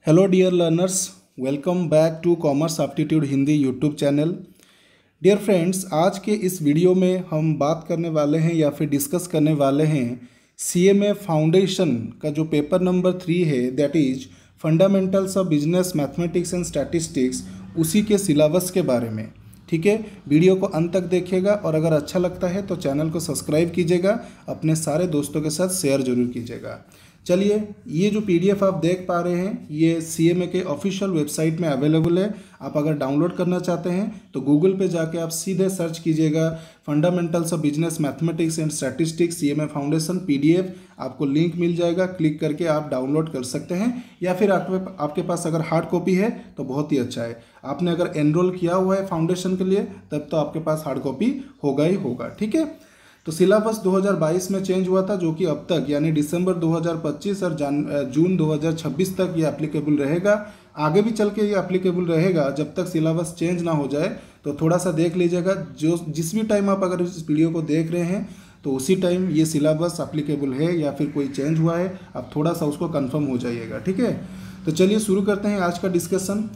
Hello dear learners, welcome back to commerce aptitude Hindi YouTube channel. Dear friends, आज के इस video में हम बात करने वाले हैं या फिर डिस्कस करने वाले हैं सीएमए फाउंडेशन का जो पेपर नंबर 3 है, that is fundamentals of business mathematics and statistics, उसी के सिलेबस के बारे में। ठीक है, वीडियो को अंत तक देखिएगा और अगर अच्छा लगता है तो चैनल को सब्सक्राइब कीजिएगा, अपने सारे दोस्तों के साथ शेयर जरूर कीजिएगा। चलिए, ये जो पीडीएफ आप देख पा रहे हैं ये सीएमए के ऑफिशियल वेबसाइट में अवेलेबल है। आप अगर डाउनलोड करना चाहते हैं तो गूगल पे जाके आप सीधे सर्च कीजिएगा fundamentals of business mathematics and statistics CMA foundation PDF, आपको लिंक मिल जाएगा, क्लिक करके आप डाउनलोड कर सकते हैं। या फिर आपके पास अगर हार्ड कॉपी है तो बहुत ही अच्छा है। आपने अगर एनरोल किया हुआ है फाउंडेशन के लिए तब तो आपके पास हार्ड कॉपी होगा ही होगा। ठीक है, तो सिलेबस 2022 में चेंज हुआ था, जो कि अब तक यानी दिसंबर 2025 और जून 2026 तक ये एप्लीकेबल रहेगा। आगे भी चल के ये एप्लीकेबल रहेगा जब तक सिलेबस चेंज ना हो जाए। तो थोड़ा सा देख लीजिएगा, जिस भी टाइम आप अगर इस वीडियो को देख रहे हैं तो उसी टाइम ये सिलेबस एप्लीकेबल है या फिर कोई चेंज हुआ है, आप थोड़ा सा उसको कन्फर्म हो जाइएगा। ठीक है, तो चलिए शुरू करते हैं आज का डिस्कशन।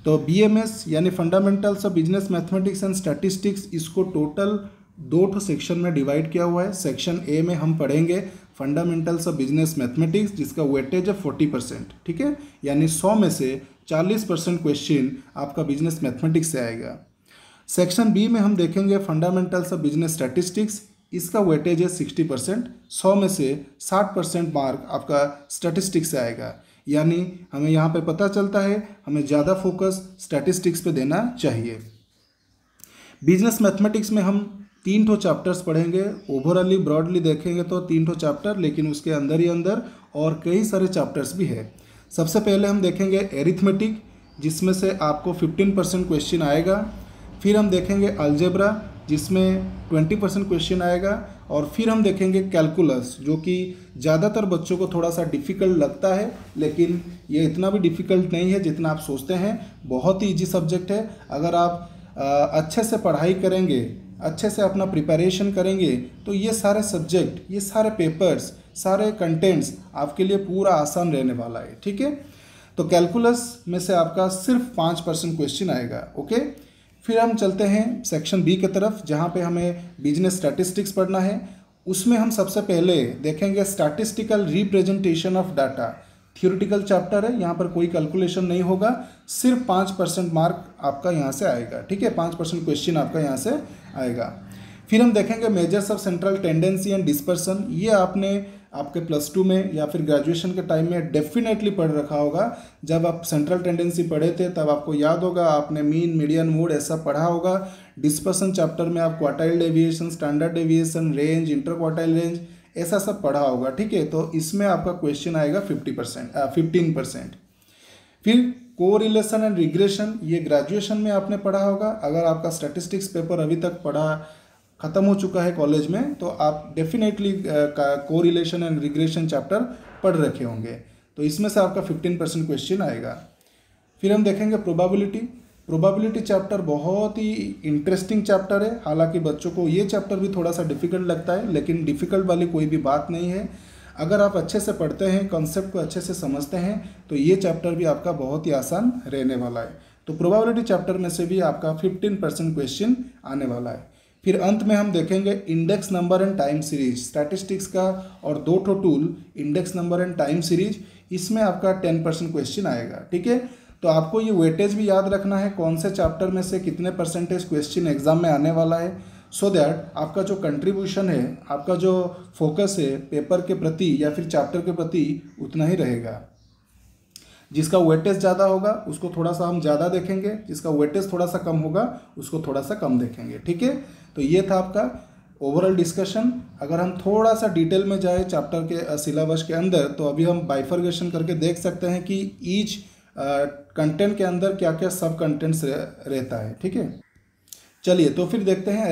तो बीएमएस यानी fundamentals of business mathematics and statistics, इसको टोटल 2 सेक्शन में डिवाइड किया हुआ है। सेक्शन ए में हम पढ़ेंगे फंडामेंटल्स ऑफ बिजनेस मैथमेटिक्स, जिसका वेटेज है 40%। ठीक है, यानी 100 में से 40% क्वेश्चन आपका बिजनेस मैथमेटिक्स से आएगा। सेक्शन बी में हम देखेंगे फंडामेंटल्स ऑफ बिजनेस स्टैटिस्टिक्स, इसका वेटेज है 60%। 100 में से 60% मार्क आपका स्टैटिस्टिक्स से आएगा। यानी हमें यहाँ पे पता चलता है हमें ज़्यादा फोकस स्टैटिस्टिक्स पे देना चाहिए। बिजनेस मैथमेटिक्स में हम 3 चैप्टर्स पढ़ेंगे। ओवरऑली ब्रॉडली देखेंगे तो 3 चैप्टर, लेकिन उसके अंदर ही अंदर और कई सारे चैप्टर्स भी है। सबसे पहले हम देखेंगे एरिथमेटिक, जिसमें से आपको 15% क्वेश्चन आएगा। फिर हम देखेंगे अलजेब्रा, जिसमें 20% क्वेश्चन आएगा। और फिर हम देखेंगे कैलकुलस, जो कि ज़्यादातर बच्चों को थोड़ा सा डिफ़िकल्ट लगता है, लेकिन ये इतना भी डिफ़िकल्ट नहीं है जितना आप सोचते हैं। बहुत ही ईजी सब्जेक्ट है। अगर आप अच्छे से पढ़ाई करेंगे, अच्छे से अपना प्रिपरेशन करेंगे तो ये सारे सब्जेक्ट, ये सारे पेपर्स, सारे कंटेंट्स आपके लिए पूरा आसान रहने वाला है। ठीक है, तो कैलकुलस में से आपका सिर्फ 5% क्वेश्चन आएगा। ओके, फिर हम चलते हैं सेक्शन बी की तरफ, जहाँ पे हमें बिजनेस स्टैटिस्टिक्स पढ़ना है। उसमें हम सबसे पहले देखेंगे statistical representation of data. Theoretical chapter है, यहाँ पर कोई कैलकुलेशन नहीं होगा, सिर्फ 5% मार्क आपका यहाँ से आएगा। ठीक है, 5% क्वेश्चन आपका यहाँ से आएगा। फिर हम देखेंगे measures of central tendency and dispersion. ये आपने आपके +2 में या फिर ग्रेजुएशन के टाइम में डेफिनेटली पढ़ रखा होगा। जब आप सेंट्रल टेंडेंसी पढ़े थे तब आपको याद होगा, आपने मीन, मीडियन, मोड ऐसा पढ़ा होगा। डिस्पर्सन चैप्टर में आप quartile deviation, standard deviation, range, inter quartile range ऐसा सब पढ़ा होगा। ठीक है, तो इसमें आपका क्वेश्चन आएगा 15%। फिर कोरिलेशन एंड रिग्रेशन, ये ग्रेजुएशन में आपने पढ़ा होगा। अगर आपका स्टैटिस्टिक्स पेपर अभी तक ख़त्म हो चुका है कॉलेज में तो आप definitely correlation and regression chapter पढ़ रखे होंगे। तो इसमें से आपका 15% क्वेश्चन आएगा। फिर हम देखेंगे प्रोबेबिलिटी चैप्टर बहुत ही इंटरेस्टिंग चैप्टर है। हालांकि बच्चों को ये चैप्टर भी थोड़ा सा डिफ़िकल्ट लगता है, लेकिन डिफ़िकल्ट वाली कोई भी बात नहीं है। अगर आप अच्छे से पढ़ते हैं, कॉन्सेप्ट को अच्छे से समझते हैं तो ये चैप्टर भी आपका बहुत ही आसान रहने वाला है। तो प्रोबेबिलिटी चैप्टर में से भी आपका 15% क्वेश्चन आने वाला है। फिर अंत में हम देखेंगे index number and time series, statistics का और 2 tool, index number and time series, इसमें आपका 10% क्वेश्चन आएगा। ठीक है, तो आपको ये वेटेज भी याद रखना है, कौन से चैप्टर में से कितने % क्वेश्चन एग्जाम में आने वाला है, सो दैट आपका जो कंट्रीब्यूशन है, आपका जो फोकस है पेपर के प्रति या फिर चैप्टर के प्रति उतना ही रहेगा। जिसका वेटेज ज़्यादा होगा उसको थोड़ा सा हम ज़्यादा देखेंगे, जिसका वेटेज थोड़ा सा कम होगा उसको थोड़ा सा कम देखेंगे। ठीक है, तो ये था आपका ओवरऑल डिस्कशन। अगर हम थोड़ा सा डिटेल में जाए चैप्टर के सिलेबस के अंदर तो अभी हम बाइफर्गेशन करके देख सकते हैं कि ईच कंटेंट के अंदर क्या क्या सब कंटेंट्स रहता है। ठीक है, चलिए तो फिर देखते हैं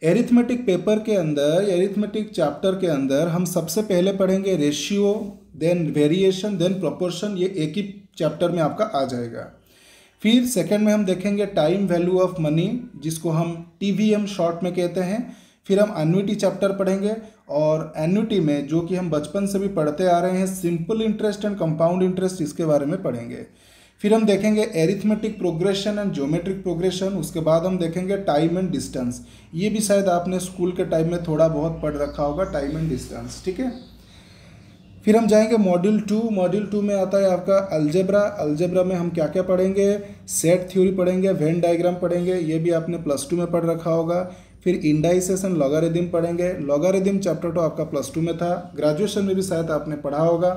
एरिथमेटिक पेपर के अंदर, एरिथमेटिक चैप्टर के अंदर हम सबसे पहले पढ़ेंगे ratio, then variation, then proportion. ये एक ही चैप्टर में आपका आ जाएगा। फिर सेकंड में हम देखेंगे टाइम वैल्यू ऑफ मनी, जिसको हम टीवीएम शॉर्ट में कहते हैं। फिर हम एन्युटी चैप्टर पढ़ेंगे, और एन्युटी में जो कि हम बचपन से भी पढ़ते आ रहे हैं, simple interest and compound interest, इसके बारे में पढ़ेंगे। फिर हम देखेंगे arithmetic progression and geometric progression. उसके बाद हम देखेंगे टाइम एंड डिस्टेंस। ये भी शायद आपने स्कूल के टाइम में थोड़ा बहुत पढ़ रखा होगा, टाइम एंड डिस्टेंस, ठीक है। फिर हम जाएंगे मॉड्यूल 2। मॉड्यूल 2 में आता है आपका अलजेब्रा। अलजेब्रा में हम क्या क्या पढ़ेंगे, सेट थ्योरी पढ़ेंगे, वेन डायग्राम पढ़ेंगे, ये भी आपने +2 में पढ़ रखा होगा। फिर इंडाइसेस एंड लॉगरिथम पढ़ेंगे। लॉगरिथम चैप्टर तो आपका +2 में था, ग्रेजुएशन में भी शायद आपने पढ़ा होगा।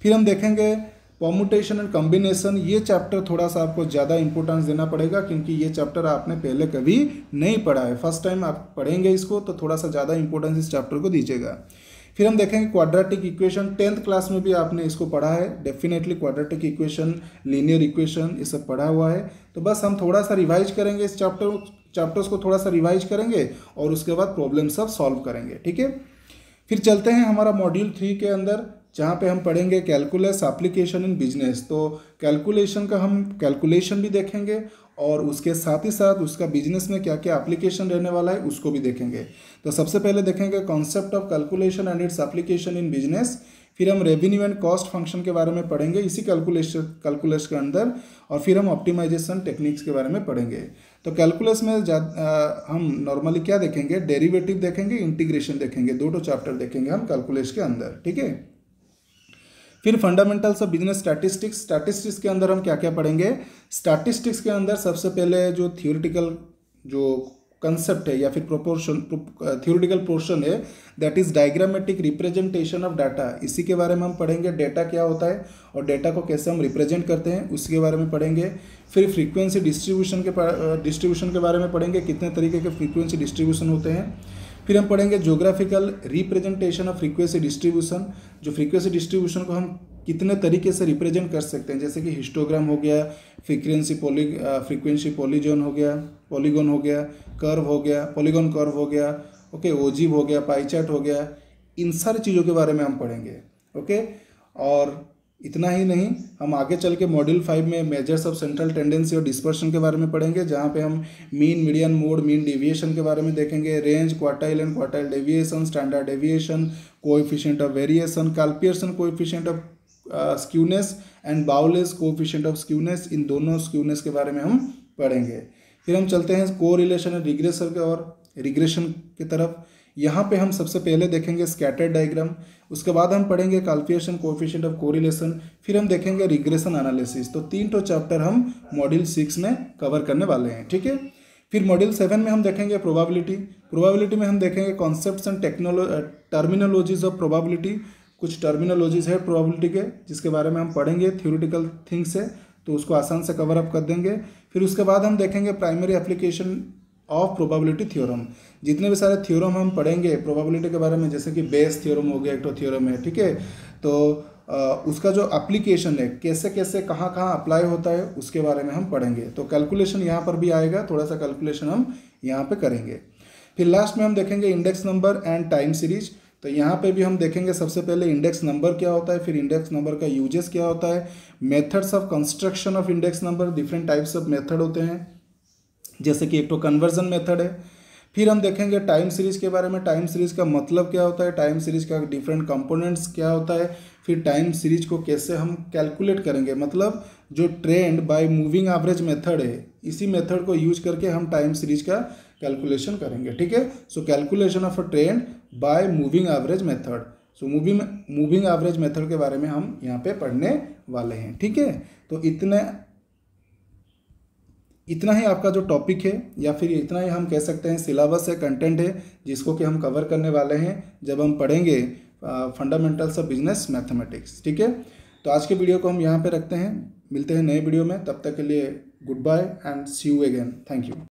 फिर हम देखेंगे परमुटेशन एंड कॉम्बिनेशन। ये चैप्टर थोड़ा सा आपको ज़्यादा इंपॉर्टेंस देना पड़ेगा, क्योंकि ये चैप्टर आपने पहले कभी नहीं पढ़ा है, फर्स्ट टाइम आप पढ़ेंगे इसको, तो थोड़ा सा ज़्यादा इंपॉर्टेंस इस चैप्टर को दीजिएगा। फिर हम देखेंगे क्वाड्रेटिक इक्वेशन। 10th क्लास में भी आपने इसको पढ़ा है definitely, quadratic equation, linear equation, ये सब पढ़ा हुआ है। तो बस हम थोड़ा सा रिवाइज करेंगे इस चैप्टर्स को थोड़ा सा रिवाइज करेंगे, और उसके बाद प्रॉब्लम सब सॉल्व करेंगे, ठीक है। फिर चलते हैं हमारा मॉड्यूल 3 के अंदर, जहाँ पे हम पढ़ेंगे कैलकुलस एप्लीकेशन इन बिजनेस। तो कैलकुलेशन का हम कैलकुलेशन भी देखेंगे, और उसके साथ ही साथ उसका बिजनेस में क्या क्या एप्लीकेशन रहने वाला है उसको भी देखेंगे। तो सबसे पहले देखेंगे concept of calculation and its application in business. फिर हम रेवेन्यू एंड कॉस्ट फंक्शन के बारे में पढ़ेंगे इसी कैलकुलस के अंदर, और फिर हम ऑप्टिमाइजेशन टेक्निक्स के बारे में पढ़ेंगे। तो कैलकुलस में हम नॉर्मली क्या देखेंगे, डेरिवेटिव देखेंगे, इंटीग्रेशन देखेंगे, 2 चैप्टर देखेंगे हम कैलकुलस के अंदर, ठीक है। फिर fundamentals of business statistics. Statistics के अंदर हम क्या क्या पढ़ेंगे, स्टैटिस्टिक्स के अंदर सबसे पहले जो थियोरिटिकल जो कंसेप्ट है या फिर थियोरिटिकल पोर्शन है, that is diagrammatic representation of data. इसी के बारे में हम पढ़ेंगे, डेटा क्या होता है और डेटा को कैसे हम रिप्रेजेंट करते हैं उसके बारे में पढ़ेंगे। फिर फ्रीक्वेंसी डिस्ट्रीब्यूशन के बारे में पढ़ेंगे, कितने तरीके के फ्रीक्वेंसी डिस्ट्रीब्यूशन होते हैं। फिर हम पढ़ेंगे geographical representation of frequency distribution. जो फ्रीक्वेंसी डिस्ट्रीब्यूशन को हम कितने तरीके से रिप्रेजेंट कर सकते हैं, जैसे कि हिस्टोग्राम हो गया, फ्रीक्वेंसी पॉलीगॉन हो गया, कर्व हो गया, पॉलीगॉन कर्व हो गया, ओके, ओजीव हो गया, पाई चार्ट हो गया, इन सारी चीज़ों के बारे में हम पढ़ेंगे, ओके। और इतना ही नहीं, हम आगे चल के मॉड्यूल 5 में मेजर्स ऑफ सेंट्रल टेंडेंसी और डिस्पर्शन के बारे में पढ़ेंगे, जहाँ पे हम mean, median, mode, mean deviation के बारे में देखेंगे, range, quartile and quartile deviation, standard deviation, coefficient of variation, Karl Pearson coefficient of skewness and Bowley's coefficient of skewness, इन दोनों स्क्यूनेस के बारे में हम पढ़ेंगे। फिर हम चलते हैं कोरिलेशन एंड रिग्रेशन की तरफ। यहाँ पे हम सबसे पहले देखेंगे स्कैटर्ड डायग्राम, उसके बाद हम पढ़ेंगे कैलकुलेशन कोएफिशिएंट ऑफ कोरिलेशन, फिर हम देखेंगे रिग्रेशन एनालिसिस। तो 3 चैप्टर हम मॉड्यूल 6 में कवर करने वाले हैं, ठीक है। फिर मॉड्यूल 7 में हम देखेंगे प्रोबेबिलिटी में हम देखेंगे concepts and terminologies of probability. कुछ टर्मिनोलॉजीज है प्रोबेबिलिटी के जिसके बारे में हम पढ़ेंगे, थ्योरेटिकल थिंग्स है, तो उसको आसान से कवर अप कर देंगे। फिर उसके बाद हम देखेंगे primary application of probability theorem. जितने भी सारे थ्योरम हम पढ़ेंगे प्रोबेबिलिटी के बारे में, जैसे कि बेस थ्योरम हो गया, एक तो थ्योरम है, ठीक है, तो उसका जो एप्लीकेशन है, कैसे कैसे कहाँ कहाँ अप्लाई होता है, उसके बारे में हम पढ़ेंगे। तो कैलकुलेशन यहाँ पर भी आएगा, थोड़ा सा कैलकुलेशन हम यहाँ पे करेंगे। फिर लास्ट में हम देखेंगे index number and time series. तो यहाँ पे भी हम देखेंगे सबसे पहले इंडेक्स नंबर क्या होता है, फिर इंडेक्स नंबर का यूजेस क्या होता है, methods of construction of index number, different types of method होते हैं, जैसे कि एक तो कन्वर्जन मेथड है। फिर हम देखेंगे टाइम सीरीज के बारे में, टाइम सीरीज का मतलब क्या होता है, टाइम सीरीज का डिफरेंट कंपोनेंट्स क्या होता है, फिर टाइम सीरीज को कैसे हम कैलकुलेट करेंगे, मतलब जो trend by moving average method है, इसी मेथड को यूज करके हम टाइम सीरीज का कैलकुलेशन करेंगे, ठीक है। So calculation of a trend by moving average method. So moving average method के बारे में हम यहाँ पे पढ़ने वाले हैं, ठीक है। तो इतना ही आपका जो टॉपिक है, या फिर इतना ही हम कह सकते हैं सिलेबस है, कंटेंट है, जिसको कि हम कवर करने वाले हैं जब हम पढ़ेंगे फंडामेंटल्स ऑफ बिजनेस मैथमेटिक्स, ठीक है। तो आज के वीडियो को हम यहाँ पे रखते हैं, मिलते हैं नए वीडियो में, तब तक के लिए goodbye and see you again, thank you.